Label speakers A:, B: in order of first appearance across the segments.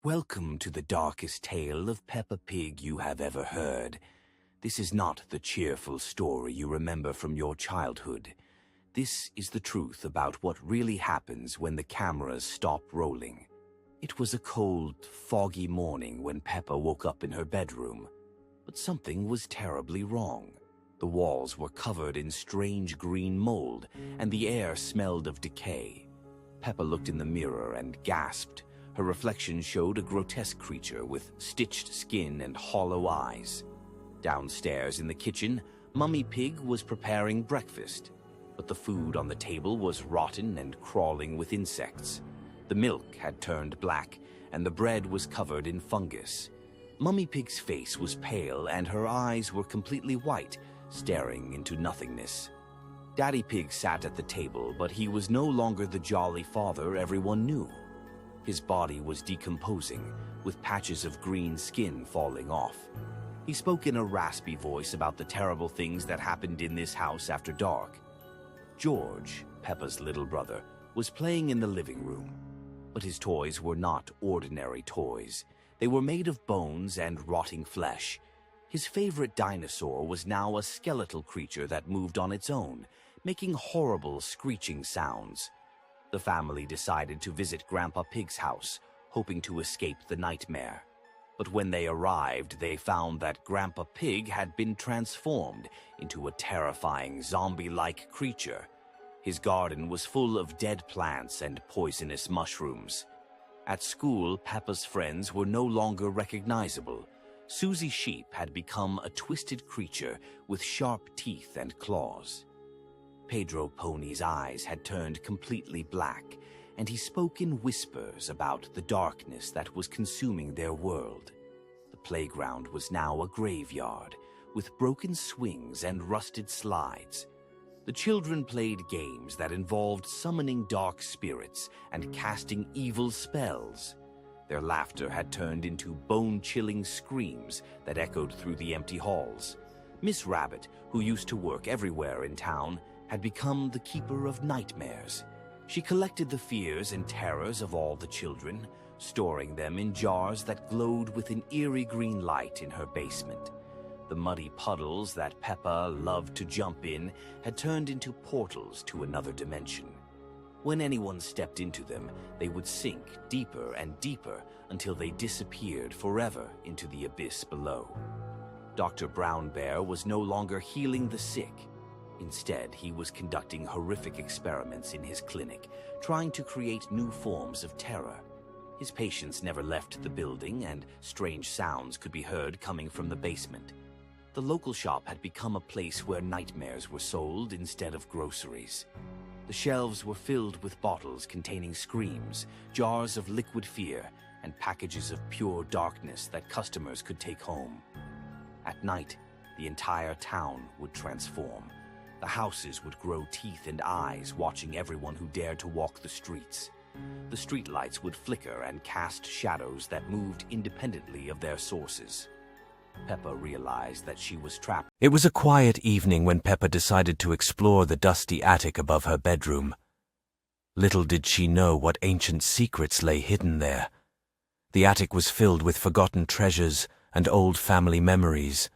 A: Welcome to the darkest tale of Peppa Pig you have ever heard. This is not the cheerful story you remember from your childhood. This is the truth about what really happens when the cameras stop rolling. It was a cold, foggy morning when Peppa woke up in her bedroom. But something was terribly wrong. The walls were covered in strange green mold, and the air smelled of decay. Peppa looked in the mirror and gasped. Her reflection showed a grotesque creature with stitched skin and hollow eyes. Downstairs in the kitchen, Mummy Pig was preparing breakfast, but the food on the table was rotten and crawling with insects. The milk had turned black, and the bread was covered in fungus. Mummy Pig's face was pale, and her eyes were completely white, staring into nothingness. Daddy Pig sat at the table, but he was no longer the jolly father everyone knew. His body was decomposing, with patches of green skin falling off. He spoke in a raspy voice about the terrible things that happened in this house after dark. George, Peppa's little brother, was playing in the living room. But his toys were not ordinary toys. They were made of bones and rotting flesh. His favorite dinosaur was now a skeletal creature that moved on its own, making horrible screeching sounds. The family decided to visit Grandpa Pig's house, hoping to escape the nightmare. But when they arrived, they found that Grandpa Pig had been transformed into a terrifying zombie-like creature. His garden was full of dead plants and poisonous mushrooms. At school, Peppa's friends were no longer recognizable. Susie Sheep had become a twisted creature with sharp teeth and claws. Pedro Pony's eyes had turned completely black, and he spoke in whispers about the darkness that was consuming their world. The playground was now a graveyard, with broken swings and rusted slides. The children played games that involved summoning dark spirits and casting evil spells. Their laughter had turned into bone-chilling screams that echoed through the empty halls. Miss Rabbit, who used to work everywhere in town, had become the keeper of nightmares. She collected the fears and terrors of all the children, storing them in jars that glowed with an eerie green light in her basement. The muddy puddles that Peppa loved to jump in had turned into portals to another dimension. When anyone stepped into them, they would sink deeper and deeper until they disappeared forever into the abyss below. Dr. Brown Bear was no longer healing the sick. Instead, he was conducting horrific experiments in his clinic, trying to create new forms of terror. His patients never left the building, and strange sounds could be heard coming from the basement. The local shop had become a place where nightmares were sold instead of groceries. The shelves were filled with bottles containing screams, jars of liquid fear, and packages of pure darkness that customers could take home. At night, the entire town would transform. The houses would grow teeth and eyes, watching everyone who dared to walk the streets. The streetlights would flicker and cast shadows that moved independently of their sources. Peppa realized that she was trapped.
B: It was a quiet evening when Peppa decided to explore the dusty attic above her bedroom. Little did she know what ancient secrets lay hidden there. The attic was filled with forgotten treasures and old family memories.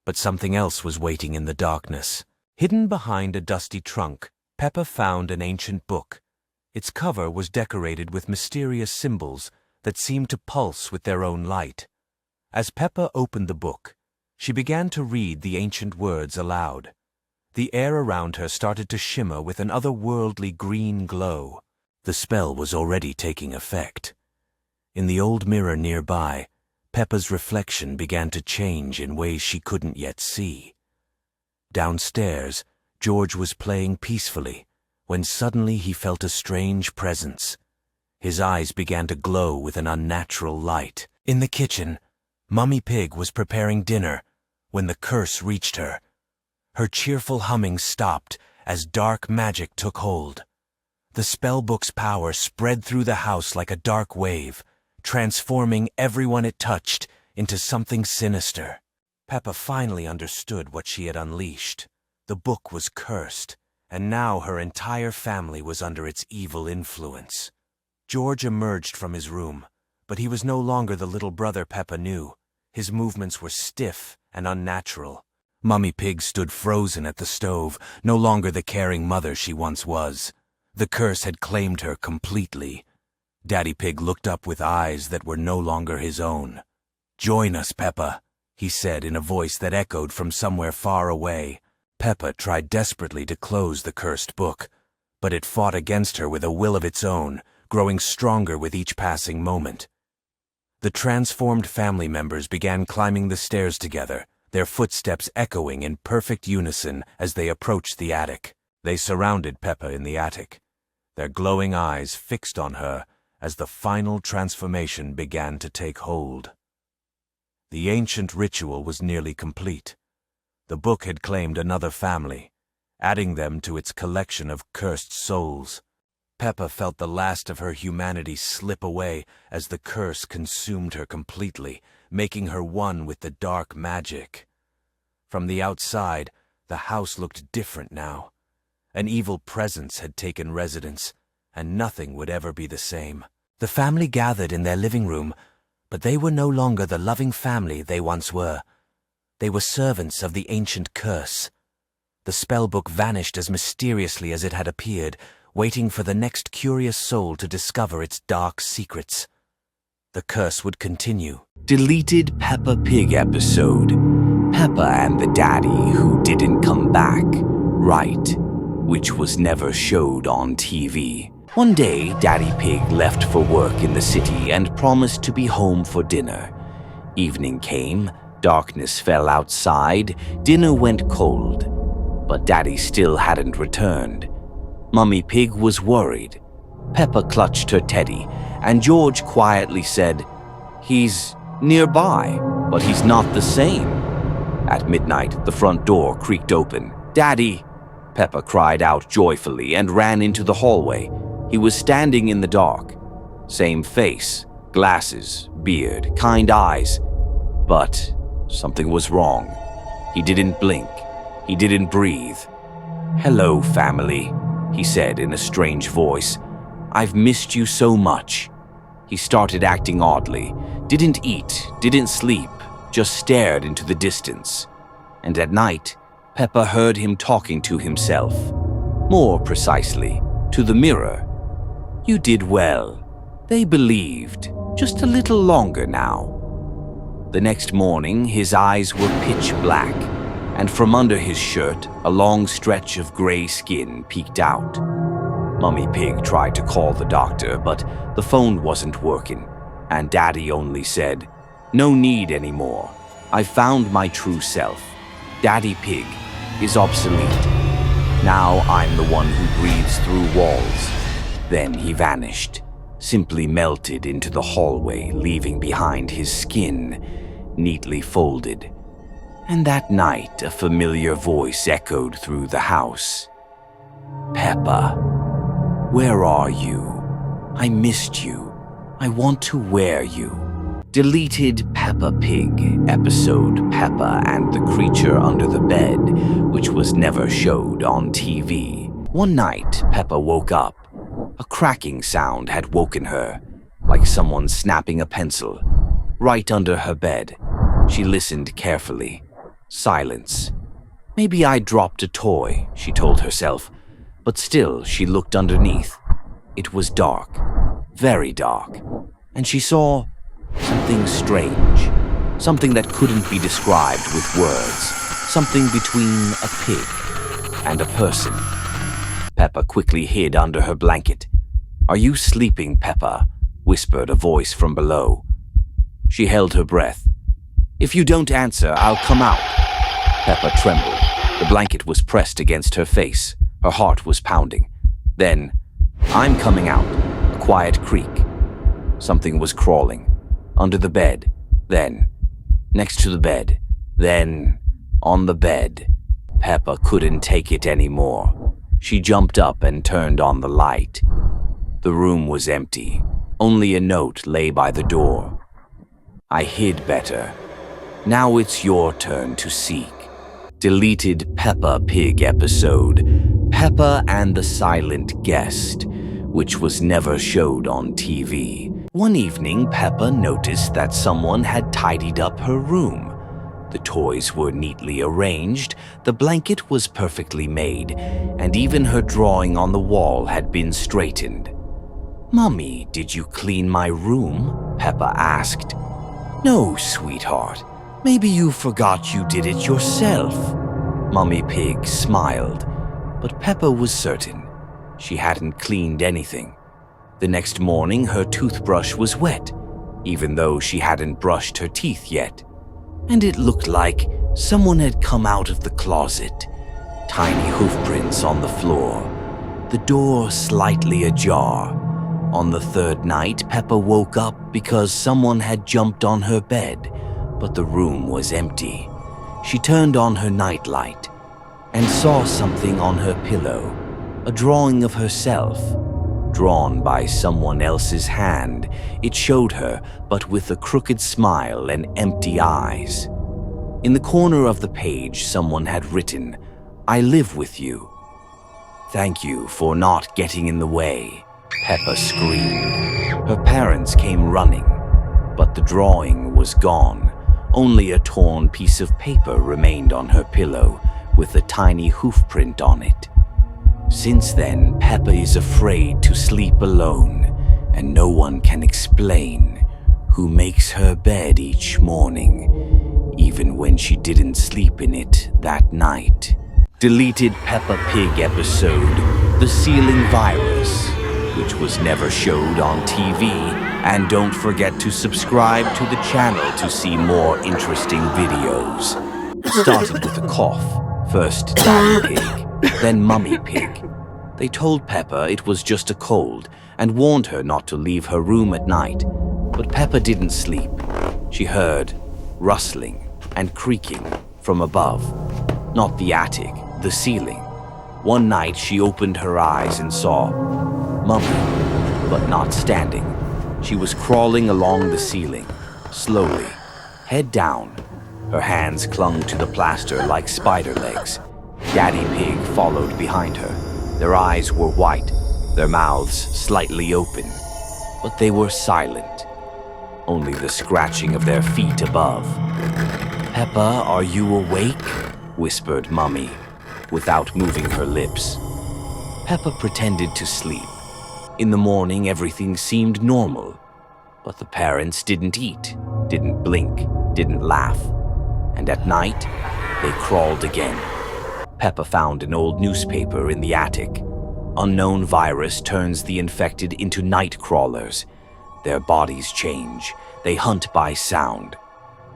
B: But something else was waiting in the darkness. Hidden behind a dusty trunk, Peppa found an ancient book. Its cover was decorated with mysterious symbols that seemed to pulse with their own light. As Peppa opened the book, she began to read the ancient words aloud. The air around her started to shimmer with an otherworldly green glow. The spell was already taking effect. In the old mirror nearby, Peppa's reflection began to change in ways she couldn't yet see. Downstairs, George was playing peacefully, when suddenly he felt a strange presence. His eyes began to glow with an unnatural light. In the kitchen, Mummy Pig was preparing dinner when the curse reached her. Her cheerful humming stopped as dark magic took hold. The spellbook's power spread through the house like a dark wave, transforming everyone it touched into something sinister. Peppa finally understood what she had unleashed. The book was cursed, and now her entire family was under its evil influence. George emerged from his room, But he was no longer the little brother Peppa knew. His movements were stiff and unnatural. Mummy Pig stood frozen at the stove, no longer the caring mother she once was. The curse had claimed her completely. Daddy Pig looked up with eyes that were no longer his own. "Join us, Peppa," he said in a voice that echoed from somewhere far away. Peppa tried desperately to close the cursed book, but it fought against her with a will of its own, growing stronger with each passing moment. The transformed family members began climbing the stairs together, their footsteps echoing in perfect unison as they approached the attic. They surrounded Peppa in the attic, their glowing eyes fixed on her as the final transformation began to take hold. The ancient ritual was nearly complete. The book had claimed another family, adding them to its collection of cursed souls. Peppa felt the last of her humanity slip away as the curse consumed her completely, making her one with the dark magic. From the outside, the house looked different now. An evil presence had taken residence, and nothing would ever be the same. The family gathered in their living room, but they were no longer the loving family they once were. They were servants of the ancient curse. The spellbook vanished as mysteriously as it had appeared, waiting for the next curious soul to discover its dark secrets. The curse would continue.
A: Deleted Peppa Pig episode. Peppa and the Daddy Who Didn't Come Back. Right, which was never showed on TV. One day, Daddy Pig left for work in the city and promised to be home for dinner. Evening came, darkness fell outside, dinner went cold. But Daddy still hadn't returned. Mummy Pig was worried. Peppa clutched her teddy, and George quietly said, "He's nearby, but he's not the same." At midnight, the front door creaked open. "Daddy!" Peppa cried out joyfully and ran into the hallway. He was standing in the dark. Same face, glasses, beard, kind eyes. But something was wrong. He didn't blink. He didn't breathe. "Hello, family," he said in a strange voice. "I've missed you so much." He started acting oddly. Didn't eat, didn't sleep, just stared into the distance. And at night, Peppa heard him talking to himself. More precisely, to the mirror. "You did well. They believed. Just a little longer now." The next morning, his eyes were pitch black, and from under his shirt, a long stretch of gray skin peeked out. Mummy Pig tried to call the doctor, but the phone wasn't working, and Daddy only said, "No need anymore. I found my true self. Daddy Pig is obsolete. Now I'm the one who breathes through walls." Then he vanished, simply melted into the hallway, leaving behind his skin, neatly folded. And that night, a familiar voice echoed through the house. "Peppa, where are you? I missed you. I want to wear you." Deleted Peppa Pig episode Peppa and the Creature Under the Bed, which was never showed on TV. One night, Peppa woke up. A cracking sound had woken her, like someone snapping a pencil. Right under her bed, she listened carefully. Silence. "Maybe I dropped a toy," she told herself, but still she looked underneath. It was dark, very dark, and she saw something strange, something that couldn't be described with words, something between a pig and a person. Peppa quickly hid under her blanket. "Are you sleeping, Peppa?" whispered a voice from below. She held her breath. "If you don't answer, I'll come out." Peppa trembled. The blanket was pressed against her face. Her heart was pounding. Then, "I'm coming out." A quiet creak. Something was crawling. Under the bed. Then, next to the bed. Then, on the bed. Peppa couldn't take it anymore. She jumped up and turned on the light. The room was empty. Only a note lay by the door. "I hid better. Now it's your turn to seek." Deleted Peppa Pig episode Peppa and the Silent Guest, which was never showed on TV. One evening, Peppa noticed that someone had tidied up her room. The toys were neatly arranged, the blanket was perfectly made, and even her drawing on the wall had been straightened. "Mummy, did you clean my room?" Peppa asked. "No, sweetheart. Maybe you forgot you did it yourself." Mummy Pig smiled, but Peppa was certain she hadn't cleaned anything. The next morning, her toothbrush was wet, even though she hadn't brushed her teeth yet. And it looked like someone had come out of the closet. Tiny hoofprints on the floor, the door slightly ajar. On the third night, Peppa woke up because someone had jumped on her bed, but the room was empty. She turned on her nightlight and saw something on her pillow, a drawing of herself, drawn by someone else's hand. It showed her, but with a crooked smile and empty eyes. In the corner of the page, someone had written, "I live with you." "Thank you for not getting in the way," Peppa screamed. Her parents came running, but the drawing was gone. Only a torn piece of paper remained on her pillow, with a tiny hoofprint on it. Since then, Peppa is afraid to sleep alone, and no one can explain who makes her bed each morning, even when she didn't sleep in it that night. Deleted Peppa Pig episode, The Ceiling Virus, which was never showed on TV, and don't forget to subscribe to the channel to see more interesting videos. It started with a cough. First Daddy Pig, then Mummy Pig. They told Peppa it was just a cold and warned her not to leave her room at night. But Peppa didn't sleep. She heard rustling and creaking from above. Not the attic, the ceiling. One night she opened her eyes and saw Mummy, but not standing. She was crawling along the ceiling, slowly, head down. Her hands clung to the plaster like spider legs. Daddy Pig followed behind her. Their eyes were white, their mouths slightly open, but they were silent. Only the scratching of their feet above. "Peppa, are you awake?" whispered Mummy, without moving her lips. Peppa pretended to sleep. In the morning, everything seemed normal, but the parents didn't eat, didn't blink, didn't laugh. And at night, they crawled again. Peppa found an old newspaper in the attic. Unknown virus turns the infected into night crawlers. Their bodies change. They hunt by sound.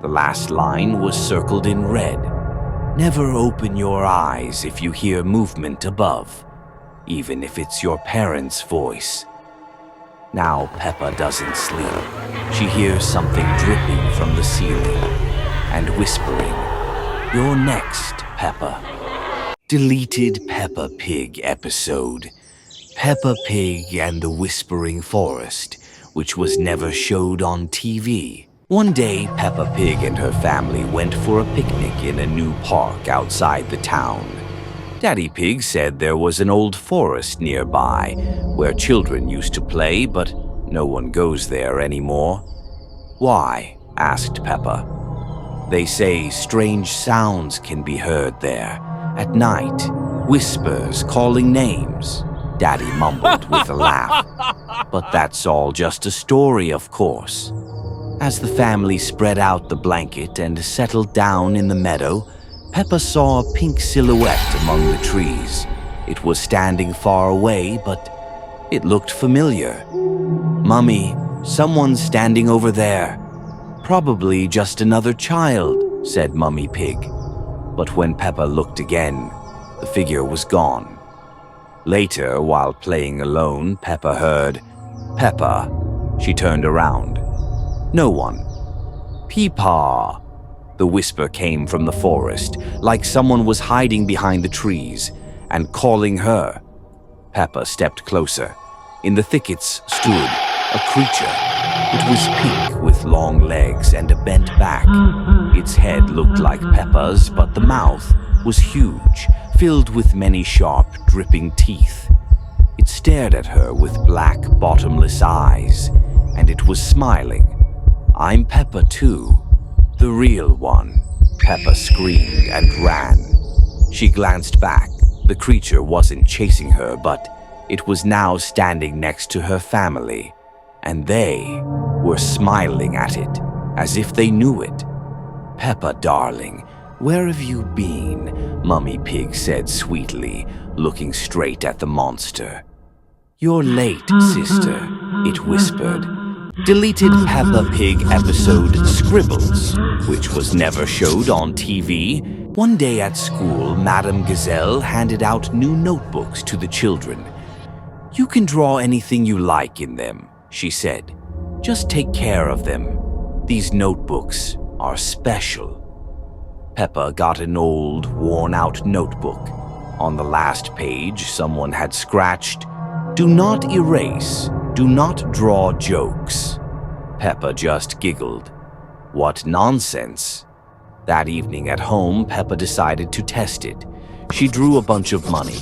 A: The last line was circled in red. "Never open your eyes if you hear movement above, even if it's your parents' voice." Now Peppa doesn't sleep. She hears something dripping from the ceiling and whispering, "You're next, Peppa." Deleted Peppa Pig episode, Peppa Pig and the Whispering Forest, which was never showed on TV. One day, Peppa Pig and her family went for a picnic in a new park outside the town. Daddy Pig said there was an old forest nearby where children used to play, but no one goes there anymore. "Why?" asked Peppa. "They say strange sounds can be heard there. At night, whispers calling names," Daddy mumbled with a laugh. "But that's all just a story, of course." As the family spread out the blanket and settled down in the meadow, Peppa saw a pink silhouette among the trees. It was standing far away, but it looked familiar. "Mummy, someone's standing over there." "Probably just another child," said Mummy Pig. But when Peppa looked again, the figure was gone. Later, while playing alone, Peppa heard, "Peppa." She turned around. No one. "Peepaw." The whisper came from the forest, like someone was hiding behind the trees and calling her. Peppa stepped closer. In the thickets stood a creature. It was pink with long legs and a bent back. Its head looked like Peppa's, but the mouth was huge, filled with many sharp, dripping teeth. It stared at her with black, bottomless eyes, and it was smiling. "I'm Peppa too, the real one." Peppa screamed and ran. She glanced back. The creature wasn't chasing her, but it was now standing next to her family, and they were smiling at it as if they knew it. "Peppa, darling, where have you been?" Mummy Pig said sweetly, looking straight at the monster. "You're late, sister," it whispered. Deleted Peppa Pig episode Scribbles, which was never showed on TV. One day at school, Madame Gazelle handed out new notebooks to the children. "You can draw anything you like in them," she said. "Just take care of them. These notebooks are special." Peppa got an old, worn-out notebook. On the last page, someone had scratched, "Do not erase, do not draw jokes." Peppa just giggled. What nonsense! That evening at home, Peppa decided to test it. She drew a bunch of money,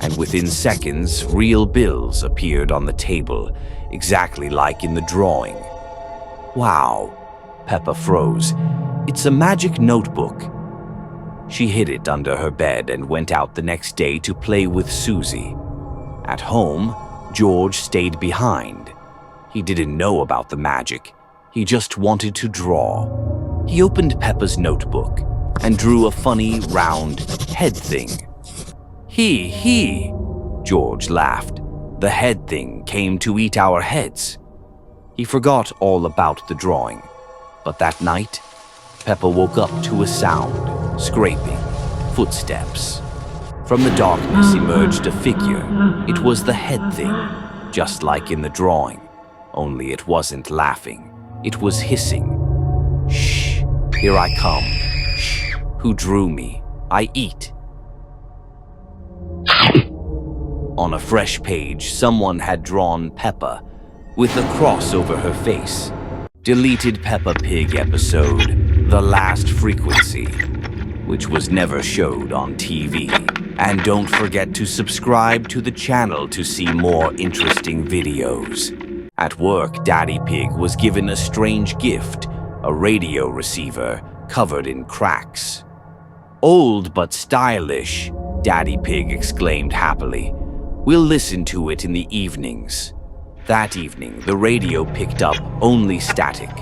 A: and within seconds, real bills appeared on the table, exactly like in the drawing. "Wow," Peppa froze. "It's a magic notebook." She hid it under her bed and went out the next day to play with Susie. At home, George stayed behind. He didn't know about the magic. He just wanted to draw. He opened Peppa's notebook and drew a funny, round head thing. He, George laughed. "The head thing came to eat our heads." He forgot all about the drawing. But that night, Peppa woke up to a sound, scraping, footsteps. From the darkness emerged a figure. It was the head thing, just like in the drawing, only it wasn't laughing. It was hissing. "Shh, here I come. Shh, who drew me? I eat." On a fresh page, someone had drawn Peppa with a cross over her face. Deleted Peppa Pig episode, The Last Frequency, which was never showed on TV. And don't forget to subscribe to the channel to see more interesting videos. At work, Daddy Pig was given a strange gift, a radio receiver covered in cracks. "Old but stylish," Daddy Pig exclaimed happily. "We'll listen to it in the evenings." That evening, the radio picked up only static,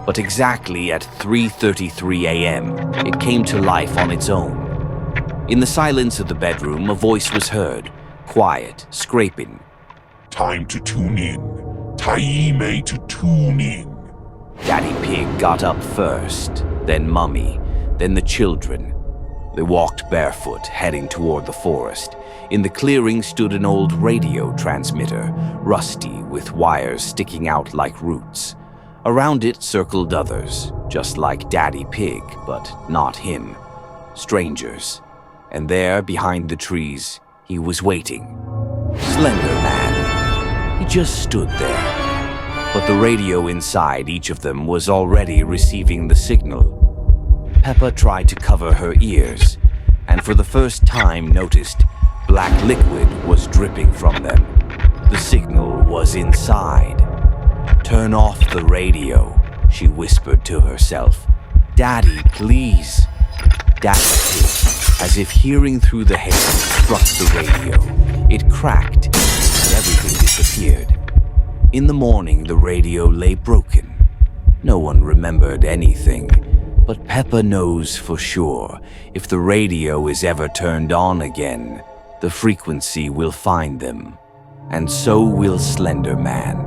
A: but exactly at 3:33 a.m., it came to life on its own. In the silence of the bedroom, a voice was heard, quiet, scraping.
C: "Time to tune in. Time to tune in."
A: Daddy Pig got up first, then Mummy, then the children. They walked barefoot, heading toward the forest. In the clearing stood an old radio transmitter, rusty with wires sticking out like roots. Around it circled others, just like Daddy Pig, but not him. Strangers. And there, behind the trees, he was waiting. Slender Man. He just stood there. But the radio inside each of them was already receiving the signal. Peppa tried to cover her ears, and for the first time noticed black liquid was dripping from them. The signal was inside. "Turn off the radio," she whispered to herself. "Daddy, please." Daddy Pig, as if hearing through the haze, struck the radio. It cracked, and everything disappeared. In the morning, the radio lay broken. No one remembered anything, but Peppa knows for sure if the radio is ever turned on again, the frequency will find them, and so will Slender Man.